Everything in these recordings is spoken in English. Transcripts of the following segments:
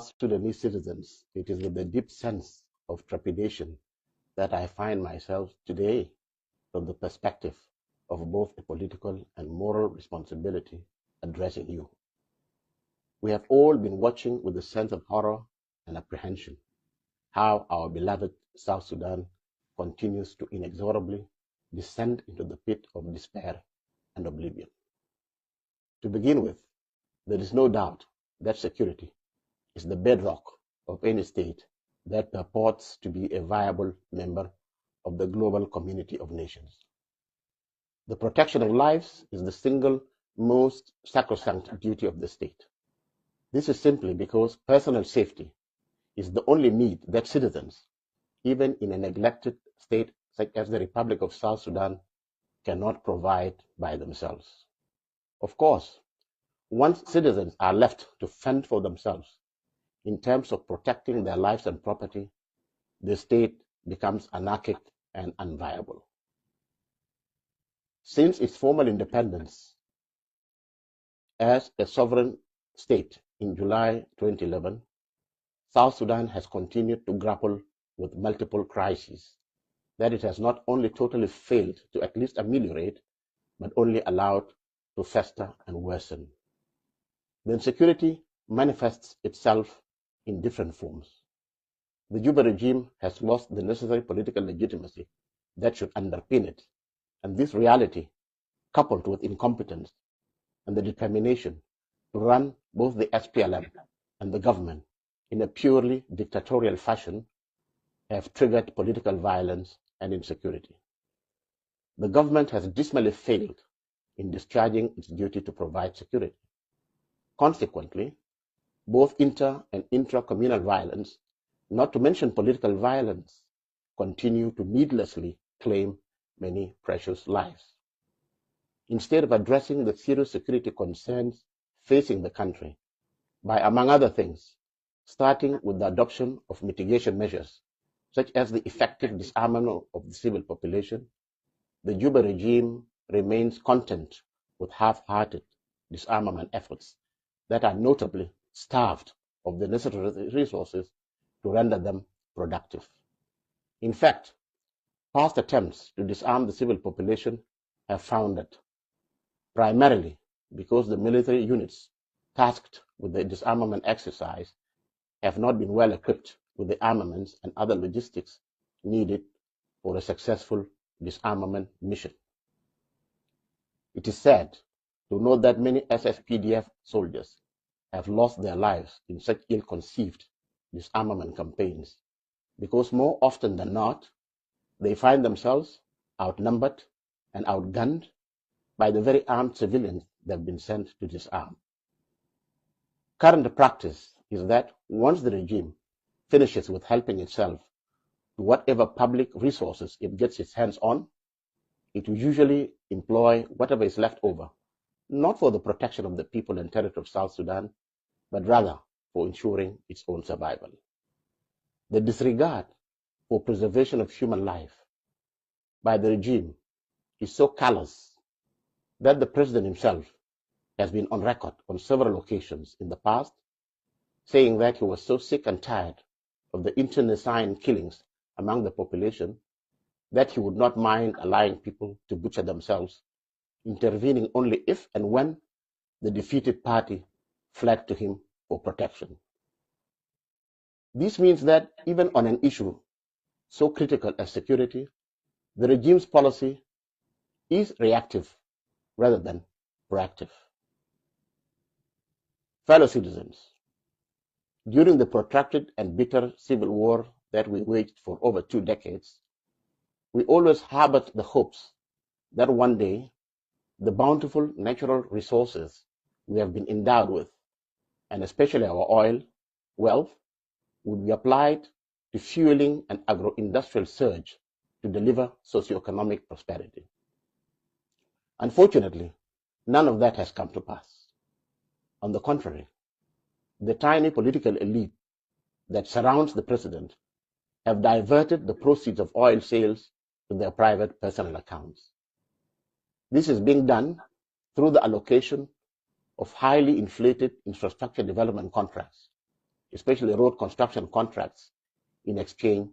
Sudanese citizens, it is with a deep sense of trepidation that I find myself today from the perspective of both a political and moral responsibility addressing you. We have all been watching with a sense of horror and apprehension how our beloved South Sudan continues to inexorably descend into the pit of despair and oblivion. To begin with, there is no doubt that security is the bedrock of any state that purports to be a viable member of the global community of nations. The protection of lives is the single most sacrosanct duty of the state. This is simply because personal safety is the only need that citizens, even in a neglected state such as the Republic of South Sudan, cannot provide by themselves. Of course, once citizens are left to fend for themselves in terms of protecting their lives and property, the state becomes anarchic and unviable. Since its formal independence as a sovereign state in July 2011, South Sudan has continued to grapple with multiple crises that it has not only totally failed to at least ameliorate, but only allowed to fester and worsen. The insecurity manifests itself in different forms. The Juba regime has lost the necessary political legitimacy that should underpin it, and this reality, coupled with incompetence and the determination to run both the SPLM and the government in a purely dictatorial fashion, have triggered political violence and insecurity. The government has dismally failed in discharging its duty to provide security. Consequently, both inter- and intra-communal violence, not to mention political violence, continue to needlessly claim many precious lives. Instead of addressing the serious security concerns facing the country by, among other things, starting with the adoption of mitigation measures, such as the effective disarmament of the civil population, the Juba regime remains content with half-hearted disarmament efforts that are notably starved of the necessary resources to render them productive. In fact, past attempts to disarm the civil population have foundered, primarily because the military units tasked with the disarmament exercise have not been well equipped with the armaments and other logistics needed for a successful disarmament mission. It is sad to note that many SSPDF soldiers have lost their lives in such ill-conceived disarmament campaigns because more often than not, they find themselves outnumbered and outgunned by the very armed civilians they have been sent to disarm. Current practice is that once the regime finishes with helping itself to whatever public resources it gets its hands on, it will usually employ whatever is left over, not for the protection of the people and territory of South Sudan, but rather for ensuring its own survival. The disregard for preservation of human life by the regime is so callous that the president himself has been on record on several occasions in the past saying that he was so sick and tired of the internecine killings among the population that he would not mind allowing people to butcher themselves, intervening only if and when the defeated party fled to him for protection. This means that even on an issue so critical as security, the regime's policy is reactive rather than proactive. Fellow citizens, during the protracted and bitter civil war that we waged for over 2 decades, we always harbored the hopes that one day the bountiful natural resources we have been endowed with, and especially our oil wealth, would be applied to fueling an agro-industrial surge to deliver socioeconomic prosperity. Unfortunately, none of that has come to pass. On the contrary, the tiny political elite that surrounds the president have diverted the proceeds of oil sales to their private personal accounts. This is being done through the allocation of highly inflated infrastructure development contracts especially road construction contracts, in exchange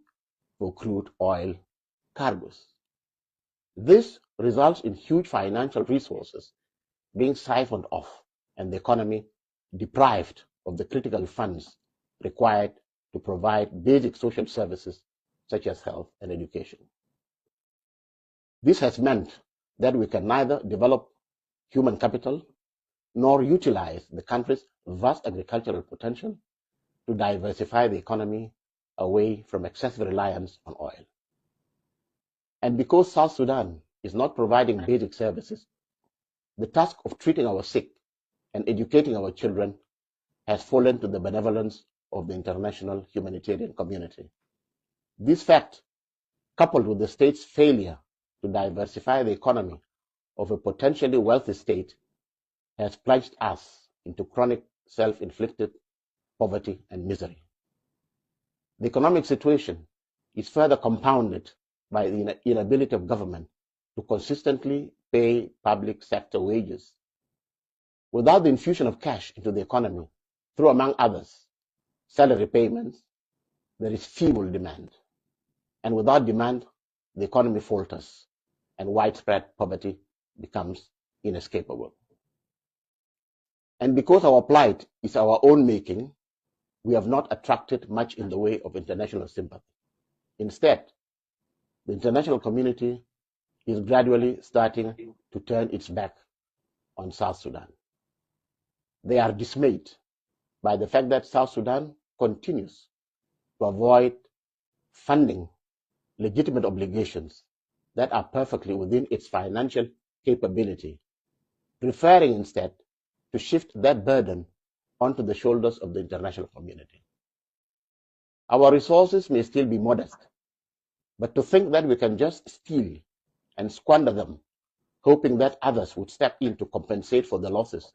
for crude oil cargoes. This results in huge financial resources being siphoned off and the economy deprived of the critical funds required to provide basic social services such as health and education. This has meant that we can neither develop human capital nor utilize the country's vast agricultural potential to diversify the economy away from excessive reliance on oil. And because South Sudan is not providing basic services, the task of treating our sick and educating our children has fallen to the benevolence of the international humanitarian community. This fact, coupled with the state's failure to diversify the economy of a potentially wealthy state, has plunged us into chronic self-inflicted poverty and misery. The economic situation is further compounded by the inability of government to consistently pay public sector wages. Without the infusion of cash into the economy, through, among others, salary payments, there is feeble demand. And without demand, the economy falters and widespread poverty becomes inescapable. And because our plight is our own making, we have not attracted much in the way of international sympathy. Instead, the international community is gradually starting to turn its back on South Sudan. They are dismayed by the fact that South Sudan continues to avoid funding legitimate obligations that are perfectly within its financial capability, preferring instead to shift that burden onto the shoulders of the international community. Our resources may still be modest, but to think that we can just steal and squander them, hoping that others would step in to compensate for the losses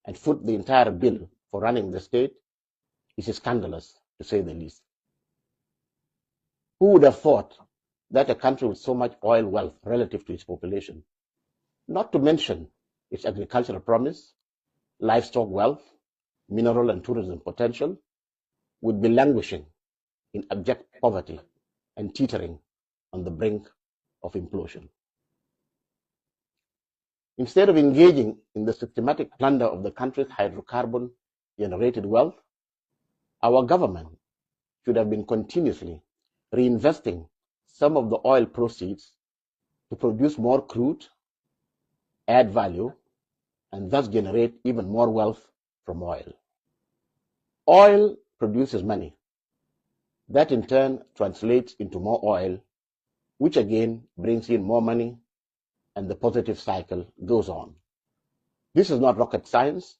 and foot the entire bill for running the state, is scandalous, to say the least. Who would have thought that a country with so much oil wealth relative to its population, not to mention its agricultural promise, livestock wealth, mineral and tourism potential, would be languishing in abject poverty and teetering on the brink of implosion? Instead of engaging in the systematic plunder of the country's hydrocarbon-generated wealth, our government should have been continuously reinvesting some of the oil proceeds to produce more crude, add value, and thus generate even more wealth from oil. Oil produces money. That in turn translates into more oil, which again brings in more money, and the positive cycle goes on. This is not rocket science,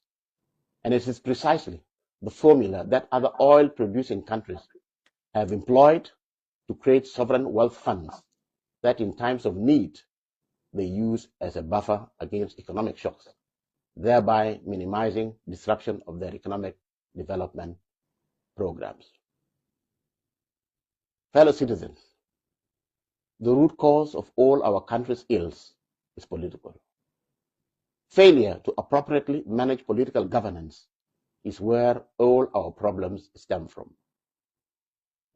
and it is precisely the formula that other oil-producing countries have employed to create sovereign wealth funds that in times of need they use as a buffer against economic shocks, thereby minimizing disruption of their economic development programs. Fellow citizens, the root cause of all our country's ills is political. Failure to appropriately manage political governance is where all our problems stem from.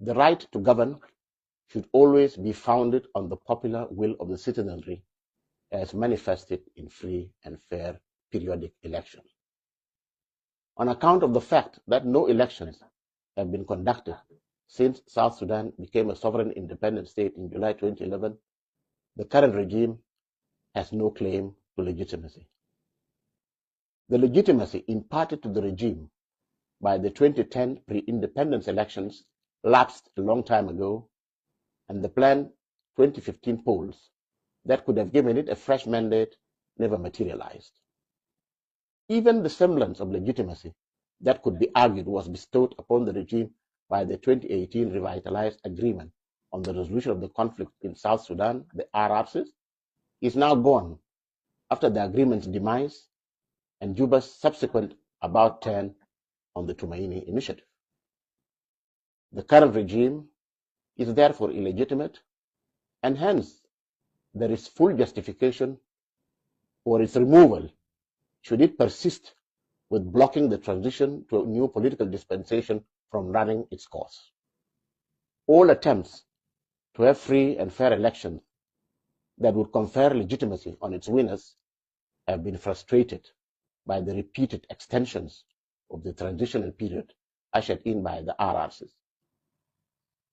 The right to govern should always be founded on the popular will of the citizenry as manifested in free and fair periodic elections. On account of the fact that no elections have been conducted since South Sudan became a sovereign independent state in July 2011, the current regime has no claim to legitimacy. The legitimacy imparted to the regime by the 2010 pre-independence elections lapsed a long time ago, and the planned 2015 polls that could have given it a fresh mandate never materialized. Even the semblance of legitimacy that could be argued was bestowed upon the regime by the 2018 revitalized agreement on the resolution of the conflict in South Sudan, the RRCs, is now gone after the agreement's demise and Juba's subsequent about turn on the Tumaini initiative. The current regime is therefore illegitimate, and hence there is full justification for its removal should it persist with blocking the transition to a new political dispensation from running its course. All attempts to have free and fair elections that would confer legitimacy on its winners have been frustrated by the repeated extensions of the transitional period ushered in by the RRCs.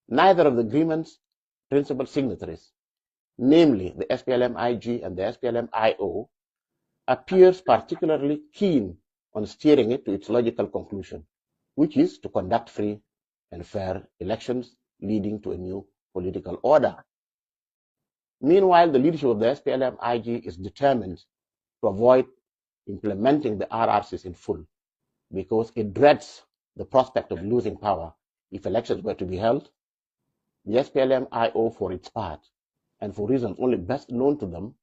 Neither of the agreement's principal signatories, namely the SPLM-IG and the SPLM-IO, appears particularly keen on steering it to its logical conclusion, which is to conduct free and fair elections leading to a new political order. Meanwhile, the leadership of the SPLM-IG is determined to avoid implementing the RRCs in full because it dreads the prospect of losing power if elections were to be held. The SPLM-IO, for its part, and for reasons only best known to them,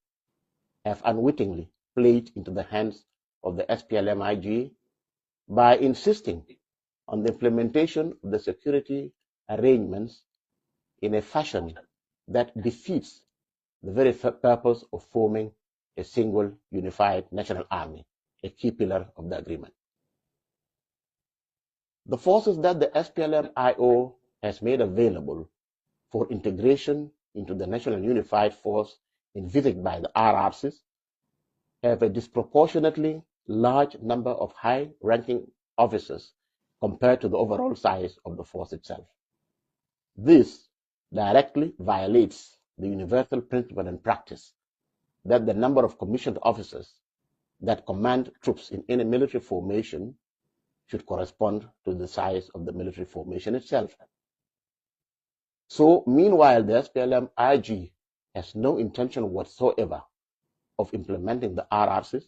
have unwittingly played into the hands of the SPLM-IG by insisting on the implementation of the security arrangements in a fashion that defeats the very purpose of forming a single unified national army, a key pillar of the agreement. The forces that the SPLM-IO has made available for integration into the national unified force envisaged by the RRCs have a disproportionately large number of high-ranking officers compared to the overall size of the force itself. This directly violates the universal principle and practice that the number of commissioned officers that command troops in any military formation should correspond to the size of the military formation itself. So, meanwhile, the SPLM-IG has no intention whatsoever of implementing the RRCs,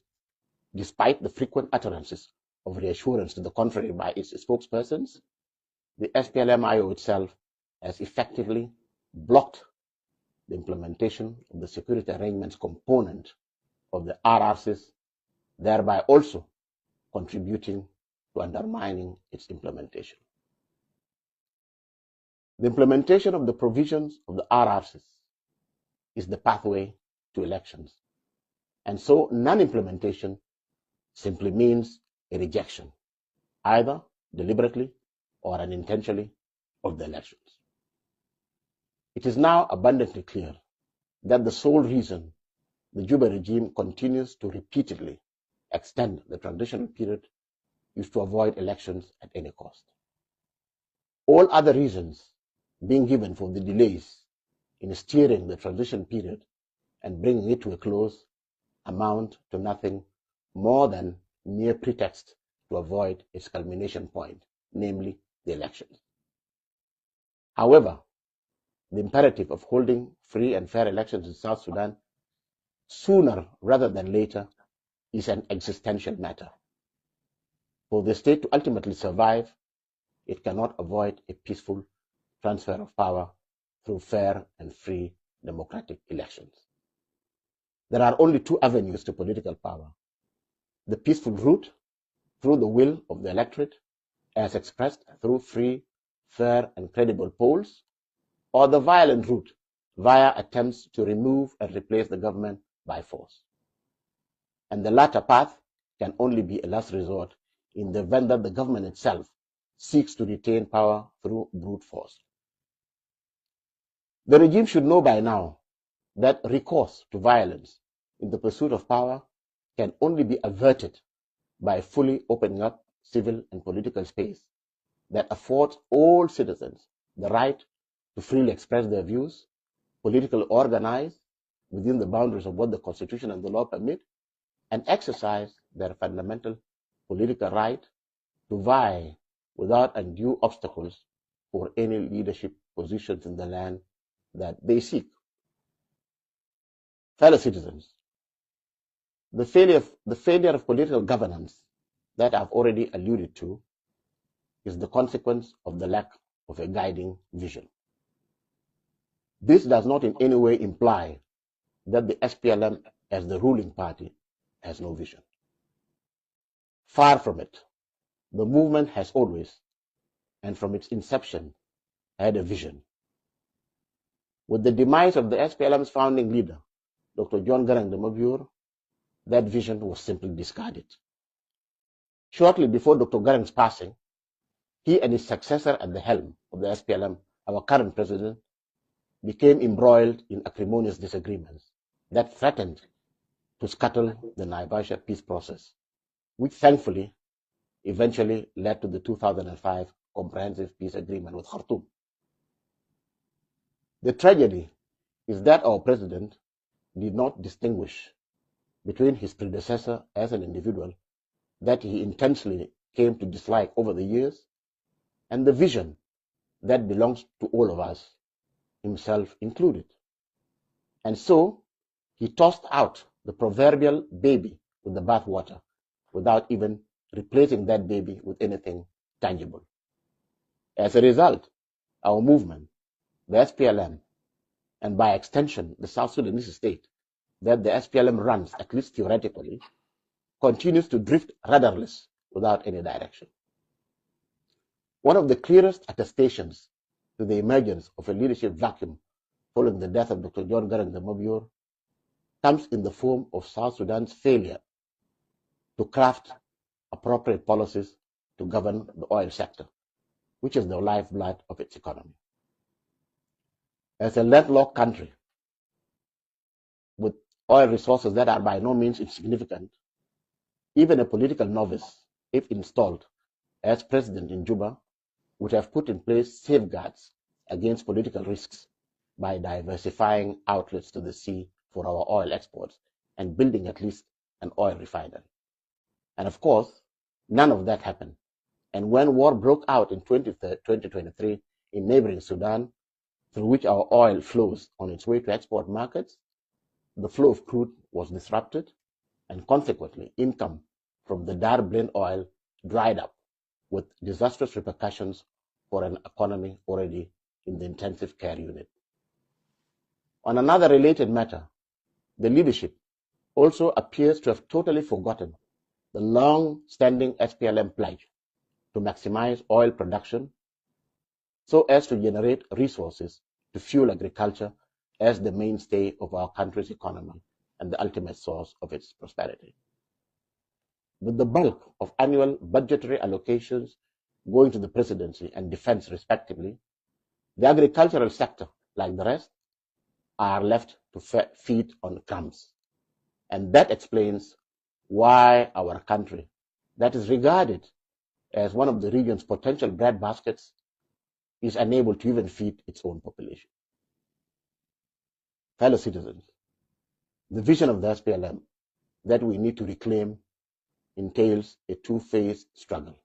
despite the frequent utterances of reassurance to the contrary by its spokespersons. The SPLM-IO itself has effectively blocked the implementation of the security arrangements component of the RRCs, thereby also contributing to undermining its implementation. The implementation of the provisions of the RRCs is the pathway to elections, and so non-implementation simply means a rejection, either deliberately or unintentionally, of the elections. It is now abundantly clear that the sole reason the Juba regime continues to repeatedly extend the transitional period is to avoid elections at any cost. All other reasons being given for the delays in steering the transition period and bringing it to a close amount to nothing more than mere pretext to avoid its culmination point, namely the elections. However, the imperative of holding free and fair elections in South Sudan sooner rather than later is an existential matter. For the state to ultimately survive, it cannot avoid a peaceful transfer of power through fair and free democratic elections. There are only two avenues to political power: the peaceful route through the will of the electorate as expressed through free, fair and credible polls, or the violent route via attempts to remove and replace the government by force. And the latter path can only be a last resort in the event that the government itself seeks to retain power through brute force. The regime should know by now that recourse to violence in the pursuit of power can only be averted by fully opening up civil and political space that affords all citizens the right to freely express their views, politically organize within the boundaries of what the Constitution and the law permit, and exercise their fundamental political right to vie without undue obstacles for any leadership positions in the land that they seek. Fellow citizens, the failure of political governance that I've already alluded to is the consequence of the lack of a guiding vision. This does not in any way imply that the SPLM as the ruling party has no vision. Far from it. The movement has always, and from its inception, had a vision. With the demise of the SPLM's founding leader, Dr. John Garang de Mabur, that vision was simply discarded. Shortly before Dr. Garang's passing, he and his successor at the helm of the SPLM, our current president, became embroiled in acrimonious disagreements that threatened to scuttle the Naivasha peace process, which thankfully eventually led to the 2005 Comprehensive Peace Agreement with Khartoum. The tragedy is that our president did not distinguish between his predecessor as an individual that he intensely came to dislike over the years and the vision that belongs to all of us, himself included. And so he tossed out the proverbial baby with the bathwater without even replacing that baby with anything tangible. As a result, our movement, the SPLM, and by extension the South Sudanese state that the SPLM runs, at least theoretically, continues to drift rudderless without any direction. One of the clearest attestations to the emergence of a leadership vacuum following the death of Dr. John Garang the Mabior comes in the form of South Sudan's failure to craft appropriate policies to govern the oil sector, which is the lifeblood of its economy. As a landlocked country with oil resources that are by no means insignificant, even a political novice, if installed as president in Juba, would have put in place safeguards against political risks by diversifying outlets to the sea for our oil exports and building at least an oil refinery. And of course, none of that happened. And when war broke out in 2023 in neighboring Sudan, through which our oil flows on its way to export markets, the flow of crude was disrupted, and consequently, income from the Dar blend oil dried up, with disastrous repercussions for an economy already in the intensive care unit. On another related matter, the leadership also appears to have totally forgotten the long-standing SPLM pledge to maximize oil production so as to generate resources to fuel agriculture as the mainstay of our country's economy and the ultimate source of its prosperity. With the bulk of annual budgetary allocations going to the presidency and defense respectively, the agricultural sector, like the rest, are left to feed on crumbs. And that explains why our country, that is regarded as one of the region's potential breadbaskets, is unable to even feed its own population. Fellow citizens, the vision of the SPLM that we need to reclaim entails a two-phase struggle.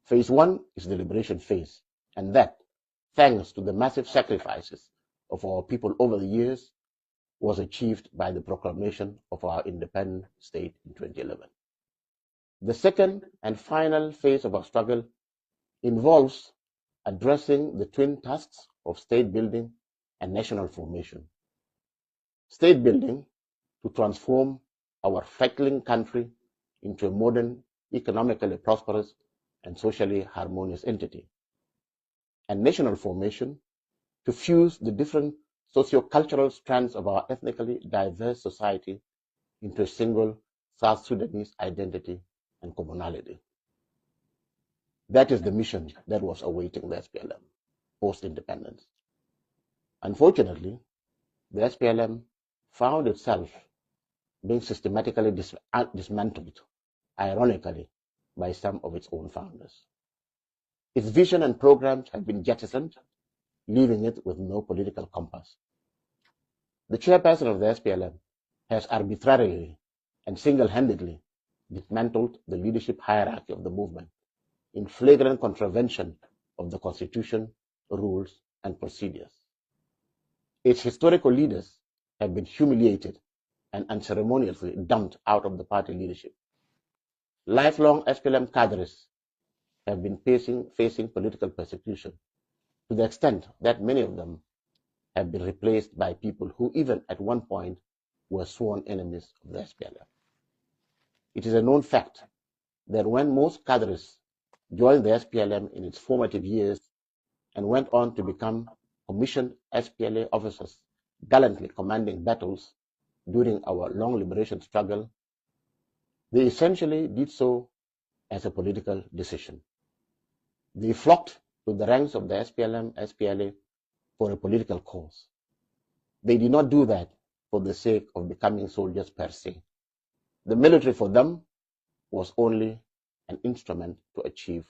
Phase one is the liberation phase, and that, thanks to the massive sacrifices of our people over the years, was achieved by the proclamation of our independent state in 2011. The second and final phase of our struggle involves addressing the twin tasks of state building and national formation. State building to transform our fledgling country into a modern, economically prosperous, and socially harmonious entity. And national formation to fuse the different socio-cultural strands of our ethnically diverse society into a single South Sudanese identity and commonality. That is the mission that was awaiting the SPLM post-independence. Unfortunately, the SPLM found itself being systematically dismantled, ironically, by some of its own founders. Its vision and programs have been jettisoned, leaving it with no political compass. The chairperson of the SPLM has arbitrarily and single-handedly dismantled the leadership hierarchy of the movement in flagrant contravention of the Constitution, rules, and procedures. Its historical leaders have been humiliated and unceremoniously dumped out of the party leadership. Lifelong SPLM cadres have been facing political persecution to the extent that many of them have been replaced by people who even at one point were sworn enemies of the SPLM. It is a known fact that when most cadres joined the SPLM in its formative years and went on to become commissioned SPLA officers gallantly commanding battles during our long liberation struggle, they essentially did so as a political decision. They flocked to the ranks of the SPLM, SPLA for a political cause. They did not do that for the sake of becoming soldiers per se. The military for them was only an instrument to achieve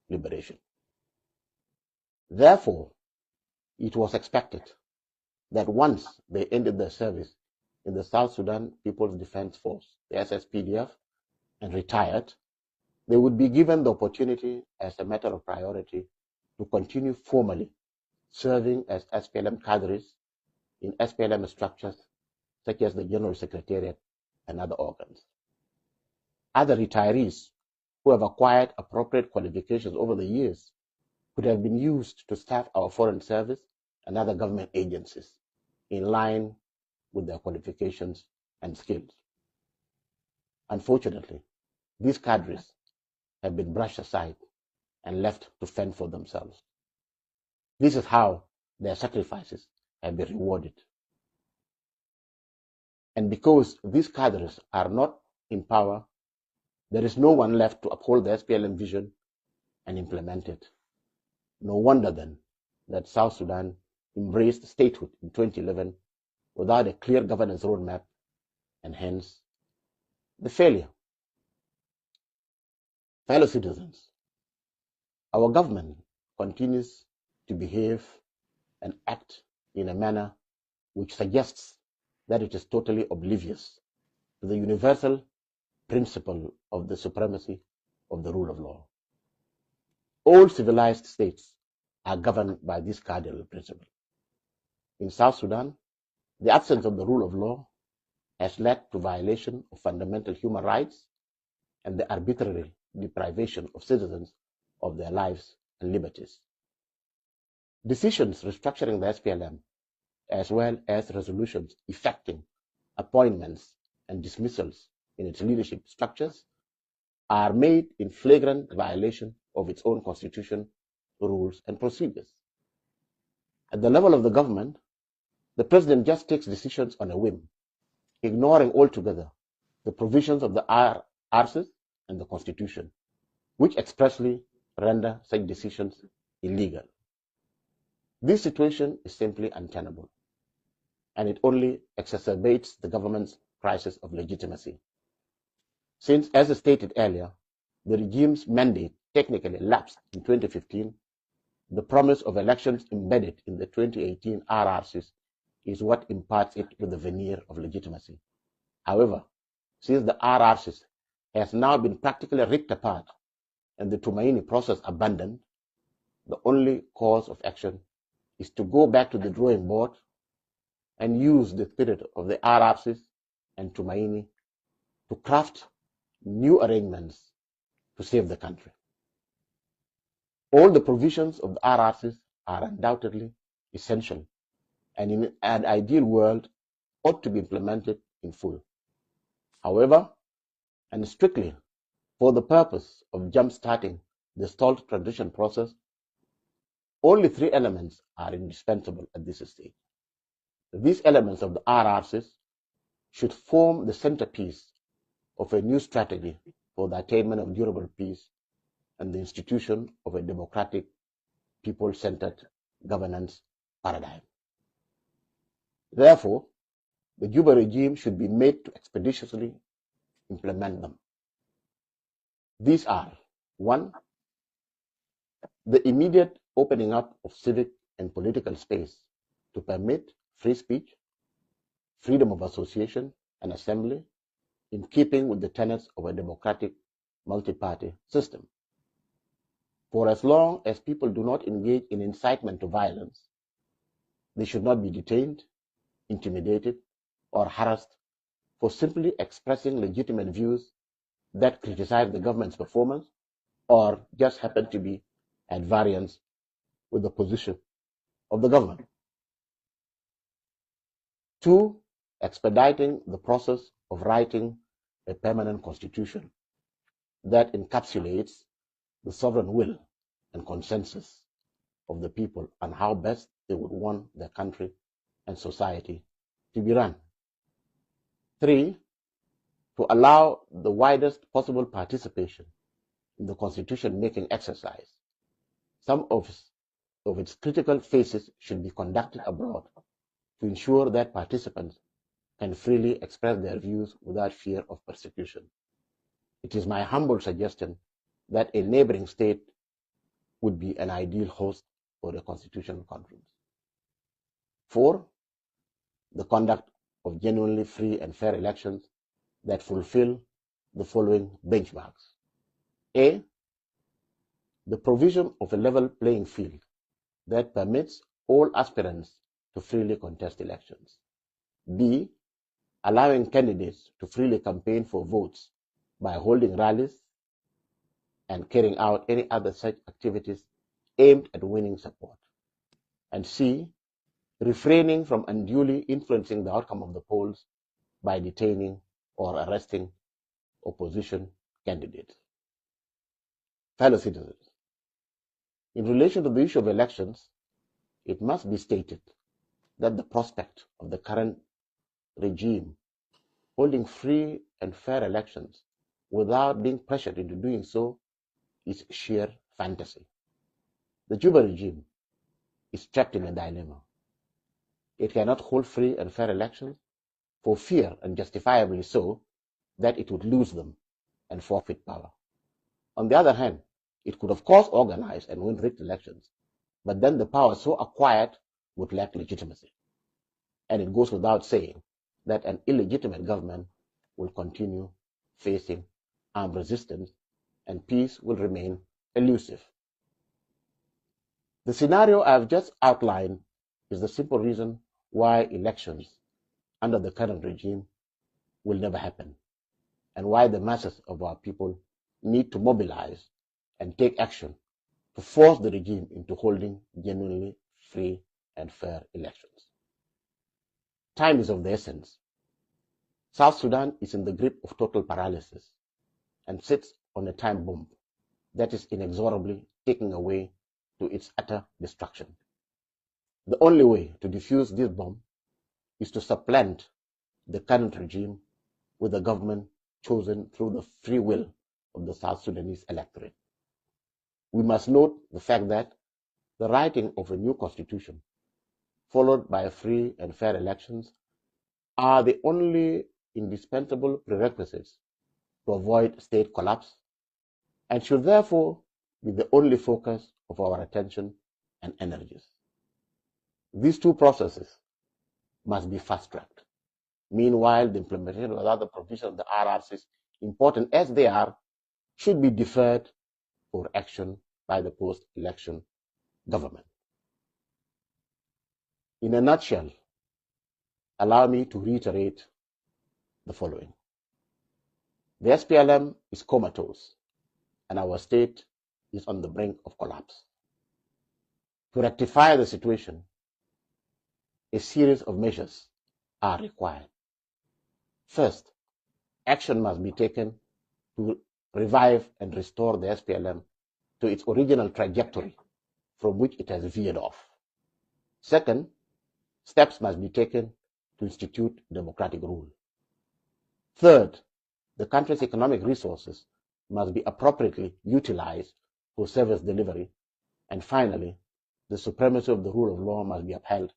liberation. Therefore, it was expected that once they ended their service in the South Sudan People's Defense Force, the SSPDF, and retired, they would be given the opportunity as a matter of priority to continue formally serving as SPLM cadres in SPLM structures such as the General Secretariat and other organs. Other retirees who have acquired appropriate qualifications over the years could have been used to staff our foreign service and other government agencies in line with their qualifications and skills. Unfortunately, these cadres have been brushed aside and left to fend for themselves. This is how their sacrifices have been rewarded. And because these cadres are not in power, there is no one left to uphold the SPLM vision and implement it. No wonder then that South Sudan embraced statehood in 2011 without a clear governance roadmap, and hence the failure. Fellow citizens, our government continues to behave and act in a manner which suggests that it is totally oblivious to the universal principle of the supremacy of the rule of law. All civilized states are governed by this cardinal principle. In South Sudan, the absence of the rule of law has led to violation of fundamental human rights and the arbitrary deprivation of citizens of their lives and liberties. Decisions restructuring the SPLM, as well as resolutions effecting appointments and dismissals in its leadership structures, are made in flagrant violation of its own constitution, rules, and procedures. At the level of the government, the president just takes decisions on a whim, ignoring altogether the provisions of the RCs and the Constitution, which expressly render such decisions illegal. This situation is simply untenable, and it only exacerbates the government's crisis of legitimacy. Since, as stated earlier, the regime's mandate technically lapsed in 2015, the promise of elections embedded in the 2018 RRCs is what imparts it with the veneer of legitimacy. However, since the RRCs has now been practically ripped apart and the Tumaini process abandoned, the only course of action is to go back to the drawing board and use the spirit of the RRCs and Tumaini to craft new arrangements to save the country. All the provisions of the RRCs are undoubtedly essential and in an ideal world ought to be implemented in full. However, and strictly for the purpose of jump-starting the stalled transition process, only three elements are indispensable at this stage. These elements of the RRCs should form the centerpiece of a new strategy for the attainment of durable peace and the institution of a democratic, people-centered governance paradigm. Therefore, the Juba regime should be made to expeditiously implement them. These are: 1. The immediate opening up of civic and political space to permit free speech, freedom of association and assembly, in keeping with the tenets of a democratic multi-party system. For as long as people do not engage in incitement to violence, they should not be detained, intimidated, or harassed for simply expressing legitimate views that criticize the government's performance or just happen to be at variance with the position of the government. 2. Expediting the process of writing a permanent constitution that encapsulates the sovereign will and consensus of the people on how best they would want their country and society to be run. 3. To allow the widest possible participation in the constitution-making exercise Some of its critical phases should be conducted abroad to ensure that participants can freely express their views without fear of persecution. It is my humble suggestion that a neighboring state would be an ideal host for the Constitutional Conference. 4. The conduct of genuinely free and fair elections that fulfill the following benchmarks. A. The provision of a level playing field that permits all aspirants to freely contest elections. B. Allowing candidates to freely campaign for votes by holding rallies and carrying out any other such activities aimed at winning support. And C. Refraining from unduly influencing the outcome of the polls by detaining or arresting opposition candidates. Fellow citizens, in relation to the issue of elections, it must be stated that the prospect of the current regime holding free and fair elections without being pressured into doing so is sheer fantasy. The Juba regime is trapped in a dilemma. It cannot hold free and fair elections for fear, and justifiably so, that it would lose them and forfeit power. On the other hand, it could of course organize and win rigged elections, but then the power so acquired would lack legitimacy. And it goes without saying that an illegitimate government will continue facing armed resistance and peace will remain elusive. The scenario I have just outlined is the simple reason why elections under the current regime will never happen, and why the masses of our people need to mobilize and take action to force the regime into holding genuinely free and fair elections. Time is of the essence. South Sudan is in the grip of total paralysis and sits on a time bomb that is inexorably taking away to its utter destruction. The only way to defuse this bomb is to supplant the current regime with a government chosen through the free will of the South Sudanese electorate. We must note the fact that the writing of a new constitution, followed by free and fair elections, are the only indispensable prerequisites to avoid state collapse, and should therefore be the only focus of our attention and energies. These two processes must be fast-tracked. Meanwhile, the implementation of other provisions of the RRCs, important as they are, should be deferred for action by the post-election government. In a nutshell, allow me to reiterate the following. The SPLM is comatose, and our state is on the brink of collapse. To rectify the situation, a series of measures are required. First, action must be taken to revive and restore the SPLM to its original trajectory from which it has veered off. Second, steps must be taken to institute democratic rule. Third, the country's economic resources must be appropriately utilized for service delivery. And finally, the supremacy of the rule of law must be upheld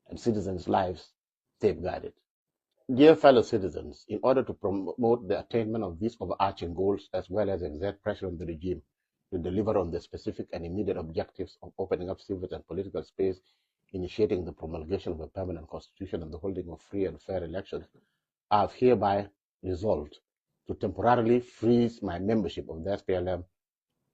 and citizens' lives safeguarded. Dear fellow citizens, in order to promote the attainment of these overarching goals, as well as exert pressure on the regime to deliver on the specific and immediate objectives of opening up civil and political space, initiating the promulgation of a permanent constitution, and the holding of free and fair elections, I have hereby resolved to temporarily freeze my membership of the SPLM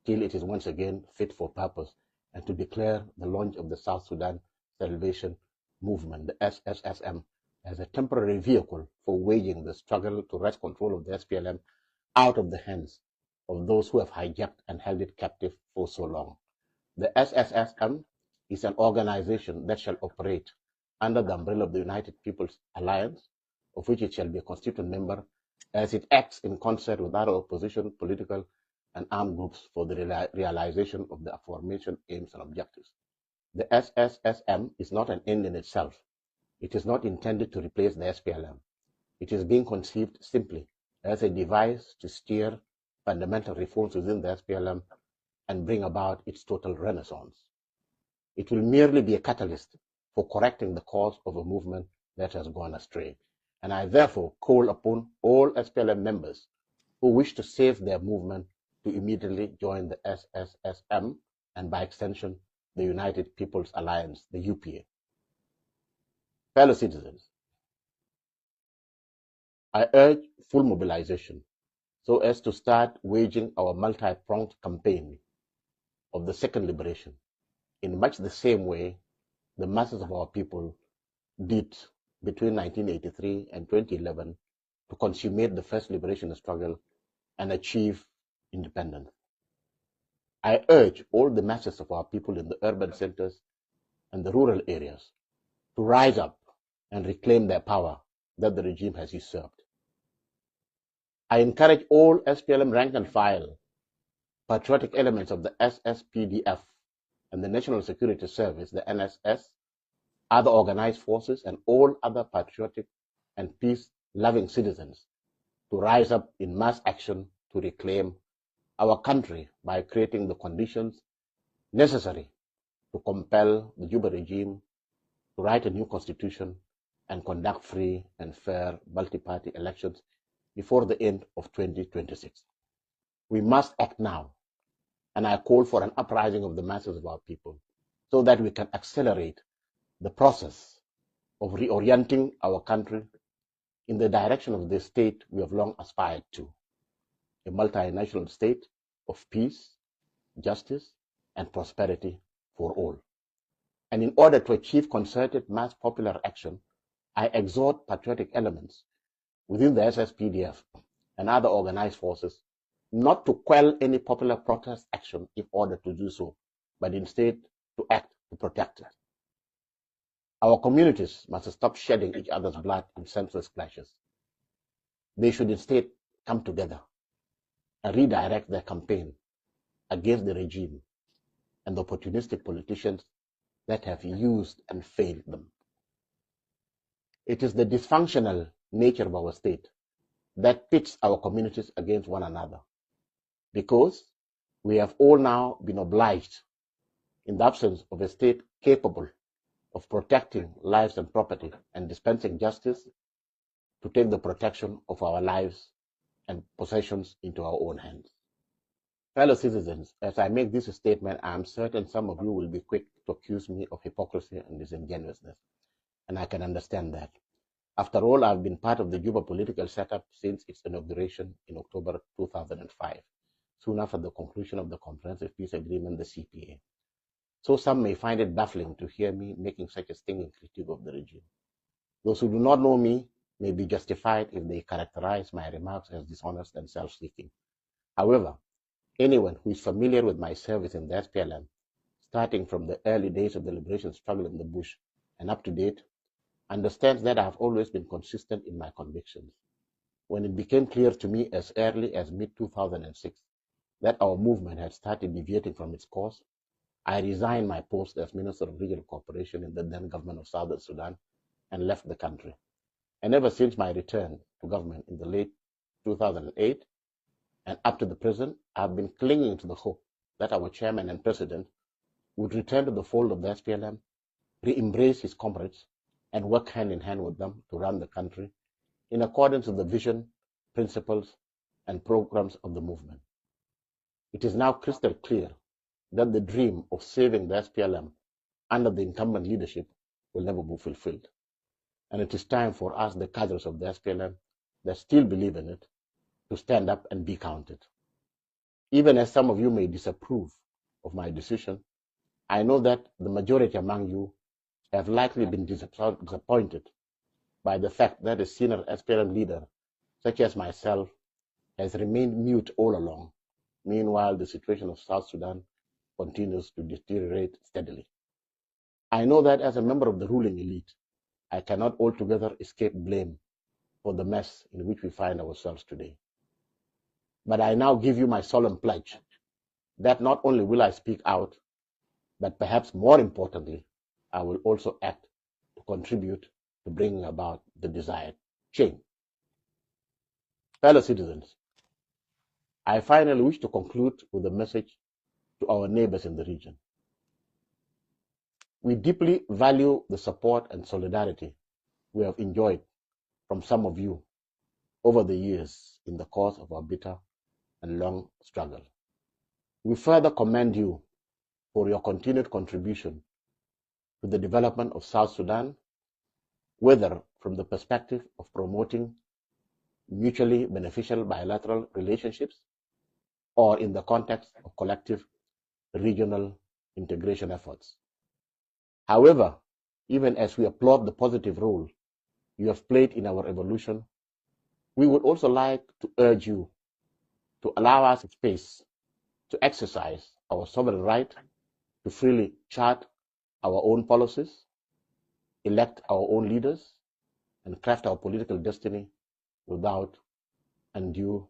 till it is once again fit for purpose, and to declare the launch of the South Sudan Salvation Movement, the SSSM, as a temporary vehicle for waging the struggle to wrest control of the SPLM out of the hands of those who have hijacked and held it captive for so long. The SSSM is an organization that shall operate under the umbrella of the United People's Alliance, of which it shall be a constituent member, as it acts in concert with other opposition, political, and armed groups for the realization of the aforementioned aims and objectives. The SSSM is not an end in itself. It is not intended to replace the SPLM. It is being conceived simply as a device to steer fundamental reforms within the SPLM and bring about its total renaissance. It will merely be a catalyst for correcting the course of a movement that has gone astray. And I therefore call upon all SPLM members who wish to save their movement to immediately join the SSSM and by extension, the United People's Alliance, the UPA. Fellow citizens, I urge full mobilization so as to start waging our multi-pronged campaign of the second liberation in much the same way the masses of our people did between 1983 and 2011 to consummate the first liberation struggle and achieve independence. I urge all the masses of our people in the urban centers and the rural areas to rise up and reclaim their power that the regime has usurped. I encourage all SPLM rank and file, patriotic elements of the SSPDF and the National Security Service, the NSS, other organized forces, and all other patriotic and peace-loving citizens to rise up in mass action to reclaim our country by creating the conditions necessary to compel the Juba regime to write a new constitution and conduct free and fair multi-party elections before the end of 2026. We must act now, and I call for an uprising of the masses of our people so that we can accelerate the process of reorienting our country in the direction of the state we have long aspired to, a multinational state of peace, justice, and prosperity for all. And in order to achieve concerted mass popular action, I exhort patriotic elements within the SSPDF and other organized forces not to quell any popular protest action in order to do so, but instead to act to protect it. Our communities must stop shedding each other's blood in senseless clashes. They should instead come together and redirect their campaign against the regime and the opportunistic politicians that have used and failed them. It is the dysfunctional nature of our state that pits our communities against one another, because we have all now been obliged, in the absence of a state capable of protecting lives and property and dispensing justice, to take the protection of our lives and possessions into our own hands. Fellow citizens, as I make this statement, I am certain some of you will be quick to accuse me of hypocrisy and disingenuousness, and I can understand that. After all, I've been part of the Juba political setup since its inauguration in October 2005, soon after the conclusion of the Comprehensive Peace Agreement, the CPA. So some may find it baffling to hear me making such a stinging critique of the regime. Those who do not know me may be justified if they characterize my remarks as dishonest and self-seeking. However, anyone who is familiar with my service in the SPLM, starting from the early days of the liberation struggle in the bush and up to date, understands that I have always been consistent in my convictions. When it became clear to me as early as mid-2006 that our movement had started deviating from its course, I resigned my post as Minister of Regional Cooperation in the then government of Southern Sudan and left the country. And ever since my return to government in the late 2008 and up to the present, I've been clinging to the hope that our chairman and president would return to the fold of the SPLM, re-embrace his comrades, and work hand in hand with them to run the country in accordance with the vision, principles, and programs of the movement. It is now crystal clear that the dream of saving the SPLM under the incumbent leadership will never be fulfilled. And it is time for us, the cadres of the SPLM that still believe in it, to stand up and be counted. Even as some of you may disapprove of my decision, I know that the majority among you have likely been disappointed by the fact that a senior SPLM leader, such as myself, has remained mute all along. Meanwhile, the situation of South Sudan continues to deteriorate steadily. I know that as a member of the ruling elite, I cannot altogether escape blame for the mess in which we find ourselves today. But I now give you my solemn pledge that not only will I speak out, but perhaps more importantly, I will also act to contribute to bringing about the desired change. Fellow citizens, I finally wish to conclude with a message to our neighbors in the region. We deeply value the support and solidarity we have enjoyed from some of you over the years in the course of our bitter and long struggle. We further commend you for your continued contribution to the development of South Sudan, whether from the perspective of promoting mutually beneficial bilateral relationships or in the context of collective regional integration efforts. However, even as we applaud the positive role you have played in our evolution, we would also like to urge you to allow us space to exercise our sovereign right to freely chart our own policies, elect our own leaders, and craft our political destiny without undue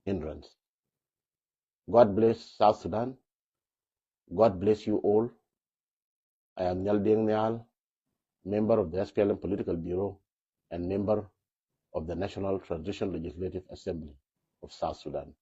hindrance. God bless South Sudan. God bless you all. I am Nhial Deng Nhial, member of the SPLM Political Bureau and member of the National Transition Legislative Assembly of South Sudan.